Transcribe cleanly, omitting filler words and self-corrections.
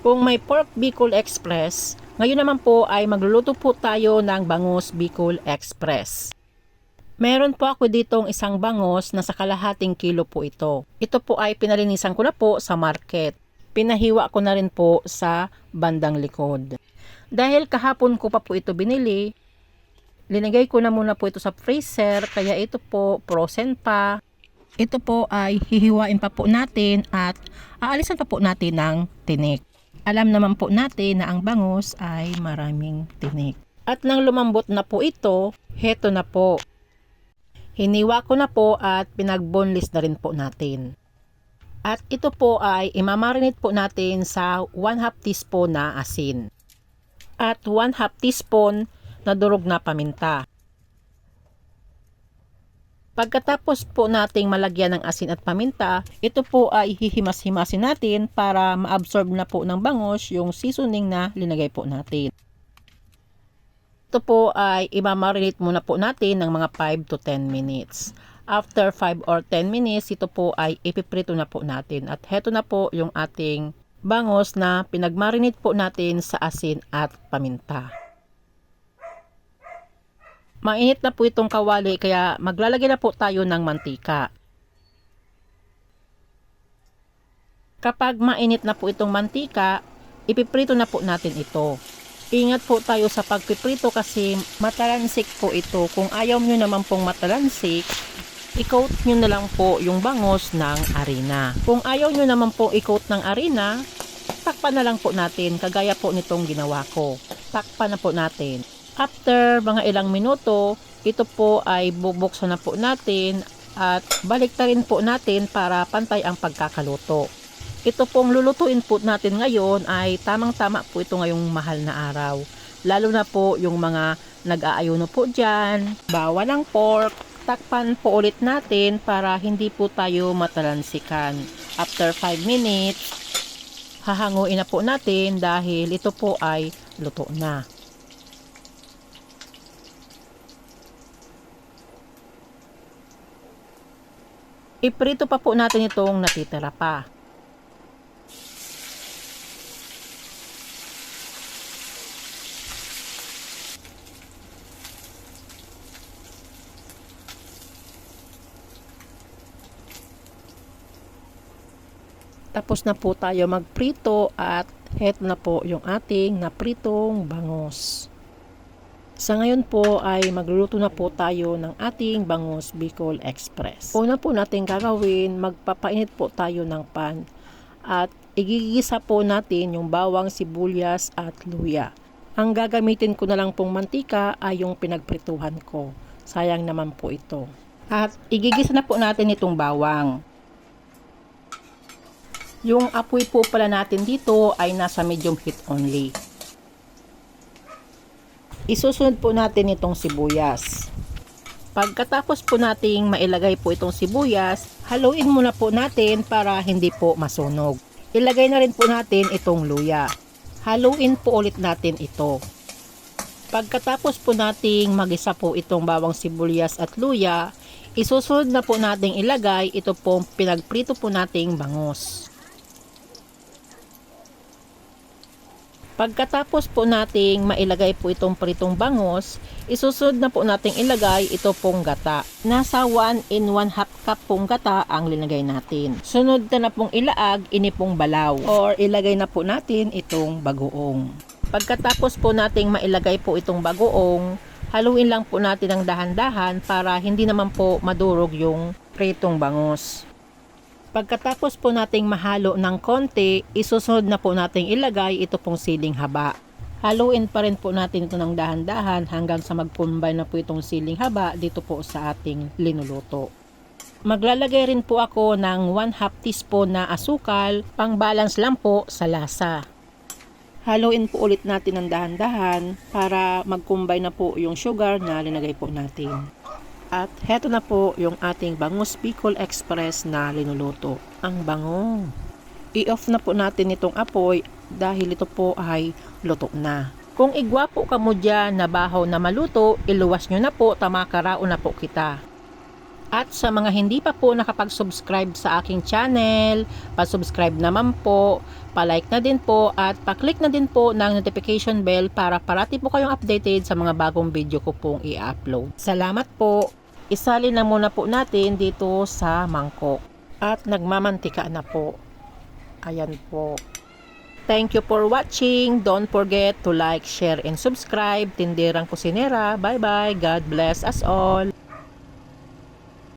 Kung may Pork Bicol Express, ngayon naman po ay magluluto po tayo ng Bangus Bicol Express. Meron po ako ditong isang bangus na sa kalahating kilo po ito. Ito po ay pinalinisan ko na po sa market. Pinahiwa ko na rin po sa bandang likod. Dahil kahapon ko pa po ito binili, linagay ko na muna po ito sa freezer, kaya ito po frozen pa. Ito po ay hihiwain pa po natin at aalisan pa po natin ng tinik. Alam naman po natin na ang bangus ay maraming tinik. At nang lumambot na po ito, heto na po. Hiniwa ko na po at pinag-boneless na rin po natin. At ito po ay imamarinate po natin sa 1/2 teaspoon na asin. At 1/2 teaspoon na durog na paminta. Pagkatapos po nating malagyan ng asin at paminta, ito po ay hihimas-himasin natin para ma-absorb na po ng bangus yung seasoning na linagay po natin. Ito po ay imamarinate muna po natin ng mga 5 to 10 minutes. After 5 or 10 minutes, ito po ay ipiprito na po natin. At heto na po yung ating bangus na pinagmarinate po natin sa asin at paminta. Mainit na po itong kawali kaya maglalagay na po tayo ng mantika. Kapag mainit na po itong mantika, ipiprito na po natin ito. Ingat po tayo sa pagpiprito kasi matalansik po ito. Kung ayaw nyo naman pong matalansik, i-coat nyo na lang po yung bangus ng arena. Kung ayaw nyo naman po i-coat ng arena, takpan na lang po natin kagaya po nitong ginawa ko. Takpan na po natin. After mga ilang minuto, ito po ay bubuksan na po natin at baliktarin po natin para pantay ang pagkakaluto. Ito pong lulutuin po natin ngayon ay tamang-tama po ito ngayong mahal na araw. Lalo na po yung mga nag-aayuno po dyan, bawal ang pork, takpan po ulit natin para hindi po tayo matalansikan. After 5 minutes, hahanguin na po natin dahil ito po ay luto na. Iprito pa po natin itong natitira pa. Tapos na po tayo magprito at heto na po yung ating napritong bangus. Sa ngayon po ay magluluto na po tayo ng ating Bangus Bicol Express. Una po natin gagawin, magpapainit po tayo ng pan at igigisa po natin yung bawang, sibuyas at luya. Ang gagamitin ko na lang pong mantika ay yung pinagprituhan ko. Sayang naman po ito. At igigisa na po natin itong bawang. Yung apoy po pala natin dito ay nasa medium heat only. Isusunod po natin itong sibuyas. Pagkatapos po nating mailagay po itong sibuyas, haluin muna po natin para hindi po masunog. Ilagay na rin po natin itong luya. Haluin po ulit natin ito. Pagkatapos po nating magisa po itong bawang, sibuyas at luya, isusunod na po nating ilagay ito pong pinagprito po nating bangus. Pagkatapos po nating mailagay po itong pritong bangus, isusunod na po nating ilagay ito pong gata. Nasa 1 in 1/2 cup pong gata ang linagay natin. Sunod na pong ilaag ini pong balaw or ilagay na po natin itong bagoong. Pagkatapos po nating mailagay po itong bagoong, haluin lang po natin ng dahan-dahan para hindi naman po madurog yung pritong bangus. Pagkatapos po nating mahalo ng konti, isusunod na po nating ilagay ito pong siling haba. Haluin pa rin po natin ito ng dahan-dahan hanggang sa magpumbay na po itong siling haba dito po sa ating linuluto. Maglalagay rin po ako ng 1/2 teaspoon na asukal, pang balance lang po sa lasa. Haluin po ulit natin ng dahan-dahan para magkumbay na po yung sugar na linagay po natin. At heto na po yung ating Bangus Bicol Express na linuluto. Ang bango. I-off na po natin itong apoy dahil ito po ay luto na. Kung igwapo ka mo dyan na bahaw na maluto, iluwas nyo na po, tamakaraon na po kita. At sa mga hindi pa po nakapag-subscribe sa aking channel, pa-subscribe naman po, pa-like na din po at pa-click na din po ng notification bell para parati po kayong updated sa mga bagong video ko pong i-upload. Salamat po. Isalin na muna po natin dito sa mangkok. At nagmamantika na po. Ayan po. Thank you for watching. Don't forget to like, share, and subscribe. Tinderang Kusinera. Bye-bye. God bless us all.